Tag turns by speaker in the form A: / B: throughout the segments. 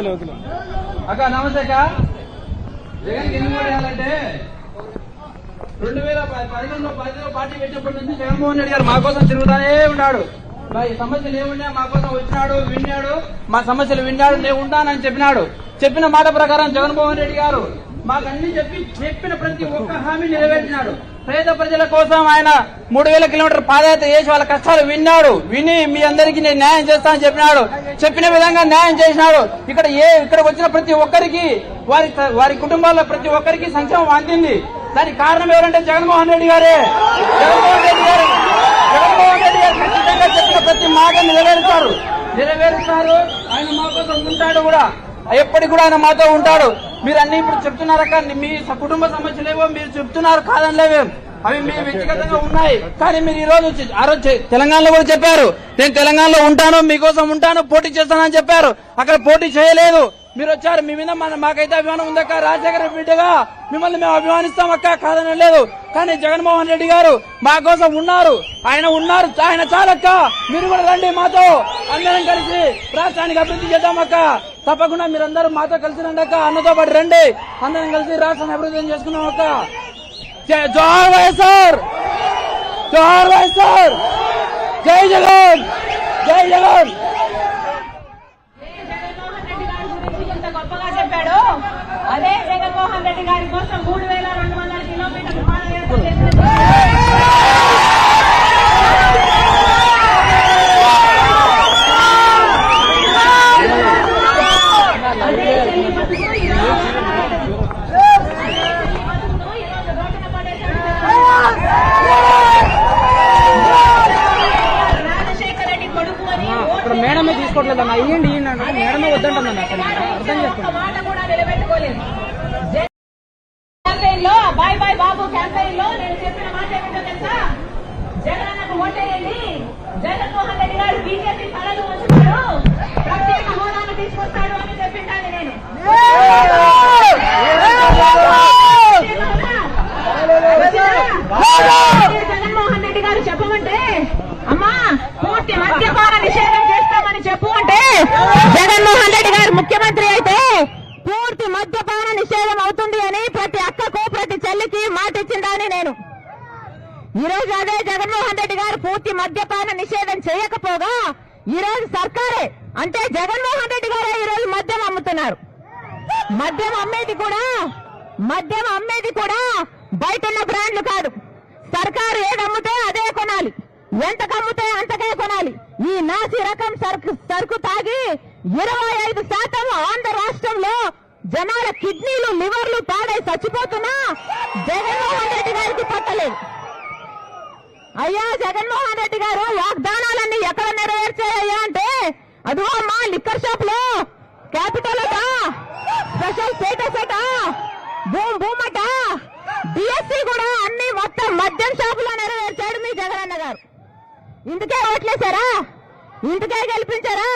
A: అక్క నమస్తే అక్క. జగన్ ఎన్ని వేయాలంటే 2011లో పార్టీ పెట్టినప్పటి నుంచి జగన్మోహన్ రెడ్డి గారు మా కోసం తిరుగుతానే ఉన్నాడు. ఈ సమస్యలు ఏమున్నాయో మా కోసం వచ్చినాడు, విన్నాడు, మా సమస్యలు విన్నాడు, నేను ఉంటానని చెప్పినాడు. చెప్పిన మాట ప్రకారం జగన్మోహన్ రెడ్డి గారు మాకన్నీ చెప్పిన ప్రతి ఒక్క హామీ నెరవేర్చినాడు. పేద ప్రజల కోసం ఆయన 3000 కిలోమీటర్ పాదయాత్ర చేసి వాళ్ళ కష్టాలు విని మీ అందరికీ నేను న్యాయం చేస్తానని చెప్పినాడు. చెప్పిన విధంగా న్యాయం చేసినాడు. ఇక్కడికి వచ్చిన ప్రతి ఒక్కరికి వారి కుటుంబాల్లో ప్రతి ఒక్కరికి సంక్షేమం అందింది. దానికి కారణం ఎవరంటే జగన్మోహన్ రెడ్డి గారే. జగన్మోహన్ రెడ్డి గారు ఖచ్చితంగా చెప్పిన ప్రతి మాట నెరవేరుస్తారు. ఆయన మా కోసం ఉంటాడు కూడా, ఎప్పటికి కూడా ఆయన మాతో ఉంటాడు. మీరు అన్ని ఇప్పుడు చెప్తున్నారక్క, మీ కుటుంబ సమస్యలేవో మీరు చెప్తున్నారు, కాదనిలేవేం, అవి మీ వ్యక్తిగతంగా ఉన్నాయి. కానీ మీరు ఆ రోజు తెలంగాణలో కూడా చెప్పారు, నేను తెలంగాణలో ఉంటాను, మీకోసం ఉంటాను, పోటీ చేస్తానని చెప్పారు. అక్కడ పోటీ చేయలేదు. మీరు వచ్చారు, మీ మీద మాకైతే అభిమానం ఉందక్క. రాజశేఖర బిడ్డగా మిమ్మల్ని మేము అభిమానిస్తాం అక్క, కాదని లేదు. కానీ జగన్మోహన్ రెడ్డి గారు మా కోసం ఉన్నారు. ఆయన చాలక్క. మీరు కూడా రండి, మాతో అందరం కలిసి రాష్ట్రానికి అభివృద్ధి చేద్దామక్క. తప్పకుండా మీరందరూ మాతో కలిసి రండి అక్క, అన్నతో పాటు రండి, అందరం కలిసి రాష్ట్రాన్ని అభివృద్ధి చేసుకున్నాం అక్క. జోహార్ వైఎస్ఆర్, జోహార్ వైఎస్ఆర్, జై జగన్, జై జగన్.
B: గొప్పగా చెప్పాడు. అదే జగన్మోహన్ రెడ్డి గారి కోసం 3200 కిలోమీటర్లు పాదయాత్ర చేసిన రాజశేఖర రెడ్డి కొడుకు అని
A: మేడమే తీసుకోవట్లేదన్నా, ఇయ్యండి మేడమే వద్దంటుందన్న, అర్థం చేసుకోండి.
B: మాట కూడా నిలబెట్టుకోలేదు. క్యాంపెయిన్ లో బాయ్ బాయ్ బాబు క్యాంపెయిన్ లో నేను చెప్పిన మాట ఏమిటో తెలుసా? జగనన్నకు ఓటేయండి, జగన్మోహన్ రెడ్డి గారు బీజేపీ తలలు ఉంచుతాడు, ప్రత్యేక హోదాను తీసుకొస్తాడు అని చెప్పింటాను నేను. జగన్మోహన్ రెడ్డి గారు చెప్పమంటే అమ్మా పూర్తి మద్యపాన నిషేధం చేస్తామని చెప్పు అంటే, జగన్మోహన్ రెడ్డి గారు ముఖ్యమంత్రి అయితే పూర్తి మద్యపాన నిషేధం అవుతుంది అని ప్రతి అక్కకు ప్రతి చెల్లికి మాట ఇచ్చిందని నేను. ఈ రోజు అదే జగన్మోహన్ రెడ్డి గారు పూర్తి మద్యపాన నిషేధం చేయకపోగా ఈ రోజు సర్కారే అంటే జగన్మోహన్ రెడ్డి గారే ఈ రోజు మద్యం అమ్ముతున్నారు. మద్యం అమ్మేది కూడా బయట ఉన్న బ్రాండ్లు కాదు. సర్కారు ఏది అమ్ముతే అదే కొనాలి, ఎంత కమ్ముతే అంతకే కొనాలి. ఈ నాసి రకం సరుకు తాగి 25% ఆంధ్ర రాష్ట్రంలో జనాల కిడ్నీలు లివర్లు పాడై చచ్చిపోతున్నా జగన్మోహన్ రెడ్డి గారికి పట్టలేదు. అయ్యా జగన్మోహన్ రెడ్డి గారు వాగ్దానాలన్నీ ఎక్కడ నెరవేర్చాయ్యా అంటే, అదిగో మా లిక్కర్ షాప్ లో క్యాపిటల్ అట, స్పెషల్ స్టేటస్ అట, భూమ్ అట, డిఎస్సీ కూడా అన్ని మొత్తం మద్యం షాపులో నెరవేర్చాడు మీ జగనన్న గారు. ఇందుకే ఓట్లేశారా? ఇందుకే గెలిపించారా?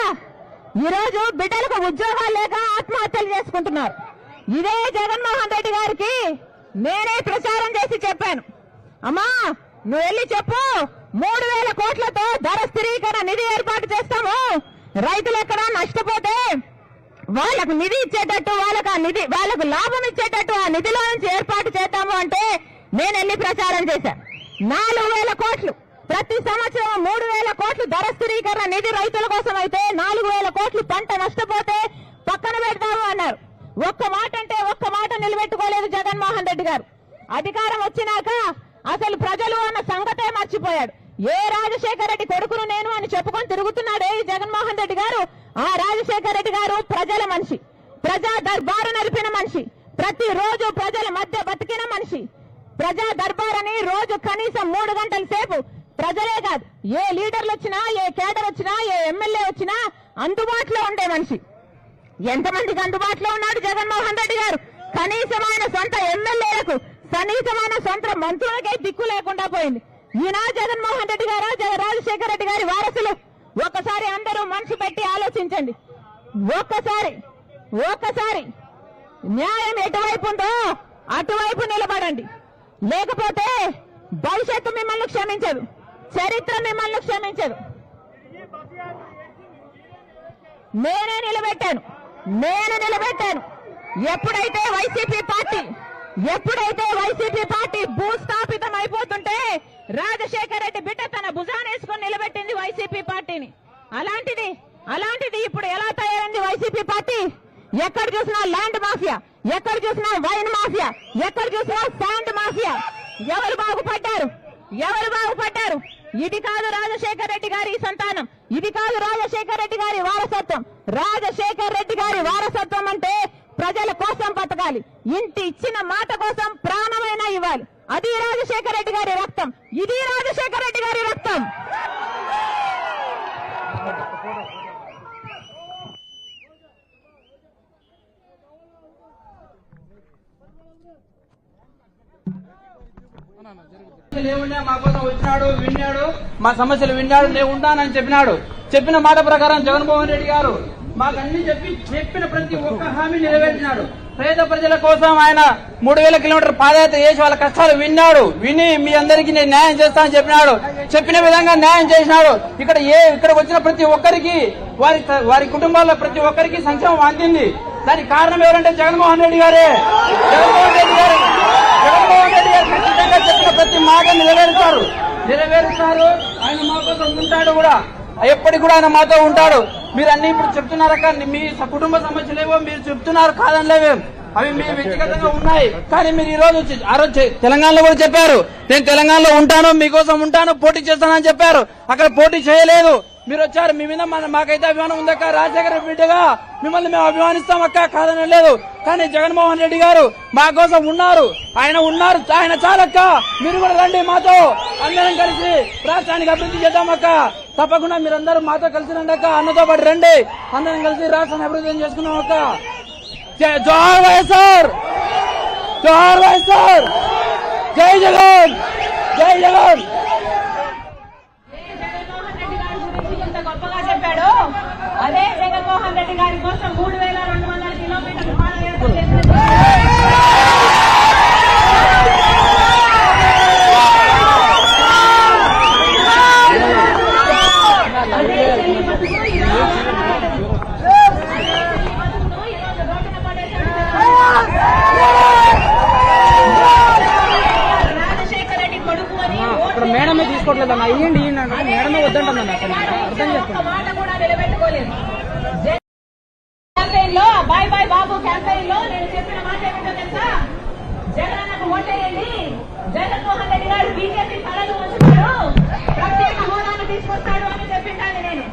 B: ఈ రోజు బిడ్డలకు ఉద్యోగాలు లేక ఆత్మహత్యలు చేసుకుంటున్నారు. ఇదే జగన్మోహన్ రెడ్డి గారికి నేనే ప్రచారం చేసి చెప్పాను, అమ్మా నువ్వు వెళ్ళి చెప్పు, 3000 కోట్లతో ధర స్థిరీకరణ నిధి ఏర్పాటు చేస్తాము, రైతులు ఎక్కడ నష్టపోతే వాళ్ళకు నిధి ఇచ్చేటట్టు, వాళ్ళకు లాభం ఇచ్చేటట్టు ఆ నిధిలో నుంచి ఏర్పాటు చేద్దాము అంటే నేను వెళ్ళి ప్రచారం చేశాను. 4000 కోట్లు ప్రతి సంవత్సరం, 3000 కోట్లు ధర స్థిరీకరణ నిధి రైతుల కోసం అయితే 4000 కోట్లు పంట నష్టపోతే పక్కన పెడతాము అన్నారు. ఒక్క మాట అంటే ఒక్క మాట నిలబెట్టుకోలేదు జగన్మోహన్ రెడ్డి గారు. అధికారం వచ్చినాక అసలు ప్రజలు అన్న సంగతే మర్చిపోయాడు. ఏ రాజశేఖర రెడ్డి కొడుకును నేను అని చెప్పుకొని తిరుగుతున్నాడే ఈ జగన్మోహన్ రెడ్డి గారు. ఆ రాజశేఖర రెడ్డి గారు ప్రజల మనిషి, ప్రజా దర్బారు నడిపిన మనిషి, ప్రతి రోజు ప్రజల మధ్య బతికిన మనిషి. ప్రజా దర్బార్ అని రోజు కనీసం 3 గంటల సేపు ప్రజలే కాదు, ఏ లీడర్లు వచ్చినా, ఏ కేడర్ వచ్చినా, ఏ ఎమ్మెల్యే వచ్చినా అందుబాటులో ఉండే మనిషి. ఎంతమందికి అందుబాటులో ఉన్నాడు జగన్మోహన్ రెడ్డి గారు? కనీసం ఆయన సొంత ఎమ్మెల్యేలకు, కనీసమైన సొంత మంత్రులకే దిక్కు లేకుండా పోయింది. ఈయన జగన్మోహన్ రెడ్డి గారు రాజశేఖర రెడ్డి గారి వారసులు? ఒక్కసారి అందరూ మనసు పెట్టి ఆలోచించండి. ఒక్కసారి న్యాయం ఎటువైపు ఉందో అటువైపు నిలబడండి. లేకపోతే భవిష్యత్తు మిమ్మల్ని క్షమించదు, చరిత్ర మిమ్మల్ని క్షమించదు. నేనే నిలబెట్టాను, నేను నిలబెట్టాను. ఎప్పుడైతే వైసీపీ పార్టీ భూస్థాపితం అయిపోతుంటే రాజశేఖర రెడ్డి బిడ్డ తన భుజానేసుకొని నిలబెట్టింది వైసీపీ పార్టీని. అలాంటిది ఇప్పుడు ఎలా తయారైంది వైసీపీ పార్టీ? ఎక్కడ చూసినా ల్యాండ్ మాఫియా, ఎక్కడ చూసినా వైన్ మాఫియా, ఎక్కడ చూసినా శాండ్ మాఫియా. ఎవరు బాగుపడ్డారు? ఇది కాదు రాజశేఖర రెడ్డి గారి సంతానం, ఇది కాదు రాజశేఖర రెడ్డి గారి వారసత్వం. రాజశేఖర రెడ్డి గారి వారసత్వం అంటే ప్రజల కోసం బతకాలి, ఇంటి ఇచ్చిన మాట కోసం ప్రాణమైనా ఇవ్వాలి. అది రాజశేఖర రెడ్డి గారి రక్తం, ఇది రాజశేఖర రెడ్డి గారి రక్తం.
A: ఏమున్నా మా కోసం వచ్చినాడు, విన్నాడు, మా సమస్యలు విన్నాడు, నేను ఉంటానని చెప్పినాడు. చెప్పిన మాట ప్రకారం జగన్మోహన్ రెడ్డి గారు మాకు అన్ని చెప్పిన ప్రతి ఒక్క హామీ నెరవేర్చినాడు. పేద ప్రజల కోసం ఆయన 3000 కిలోమీటర్ పాదయాత్ర చేసి వాళ్ళ కష్టాలు విని మీ అందరికీ నేను న్యాయం చేస్తానని చెప్పినాడు. చెప్పిన విధంగా న్యాయం చేసినాడు. ఇక్కడ వచ్చిన ప్రతి ఒక్కరికి వారి కుటుంబాల్లో ప్రతి ఒక్కరికి సంక్షేమం అందింది. దానికి కారణం ఎవరంటే జగన్మోహన్ రెడ్డి గారే. జగన్మోహన్ రెడ్డి గారు ఖచ్చితంగా చెప్పిన ప్రతి మాట నెరవేరుస్తారు. ఆయన మా కోసం ఉంటాడు కూడా, ఎప్పటికి కూడా ఆయన మాతో ఉంటాడు. మీరు అన్ని ఇప్పుడు చెప్తున్నారక్క, మీ కుటుంబ సమస్యలేవో మీరు చెప్తున్నారు, కాదనిలేవే, అవి మీ వ్యక్తిగతంగా ఉన్నాయి. కానీ మీరు ఆ రోజు తెలంగాణలో కూడా చెప్పారు, నేను తెలంగాణలో ఉంటాను, మీకోసం ఉంటాను, పోటీ చేస్తానని చెప్పారు. అక్కడ పోటీ చేయలేదు. మీరు వచ్చారు, మీ మీద మాకైతే అభిమానం ఉందక్క. రాజశేఖర బిడ్డగా మిమ్మల్ని మేము అభిమానిస్తాం అక్క, కాదని లేదు. కానీ జగన్మోహన్ రెడ్డి గారు మా కోసం ఉన్నారు, ఆయన చాలక్క. మీరు కూడా రండి, మాతో అందరం కలిసి రాష్ట్రానికి అభివృద్ధి చేద్దామక్క. తప్పకుండా మీరందరూ మాతో కలిసి రండి అక్క, అన్నతో పాటు రండి, అందరం కలిసి రాష్ట్రాన్ని అభివృద్ధి చేసుకున్నాం అక్క. జోహార్ వైఎస్ఆర్, జోహార్ వైఎస్ఆర్, జై జగన్, జై జగన్.
B: గొప్పగా చెప్పాడు. అదే జగన్మోహన్ రెడ్డి గారి కోసం 3200 కిలోమీటర్లు పాదయాత్ర చేసిన రాజశేఖర రెడ్డి కొడుకు అని
A: మేడమే తీసుకోవట్లేదన్నా, ఇయ్యండి మేడమే వద్దంటుందన్న, అర్థం చేసుకోండి.
B: మాట కూడా నిలబెట్టుకోలేదు. క్యాంపెయిన్ లో బాయ్ బాయ్ బాబు క్యాంపెయిన్ లో నేను చెప్పిన మాట ఏమిటో తెలుసా? జగనన్నకు ఓటేయండి, జగన్మోహన్ రెడ్డి గారు బీజేపీ తలలు వచ్చాడు, ప్రత్యేక హోదాను తీసుకొస్తాడు అని చెప్పింటాను నేను.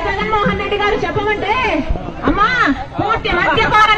B: జగన్మోహన్ రెడ్డి గారు చెప్పమంటే అమ్మా పూర్తి మద్యపాన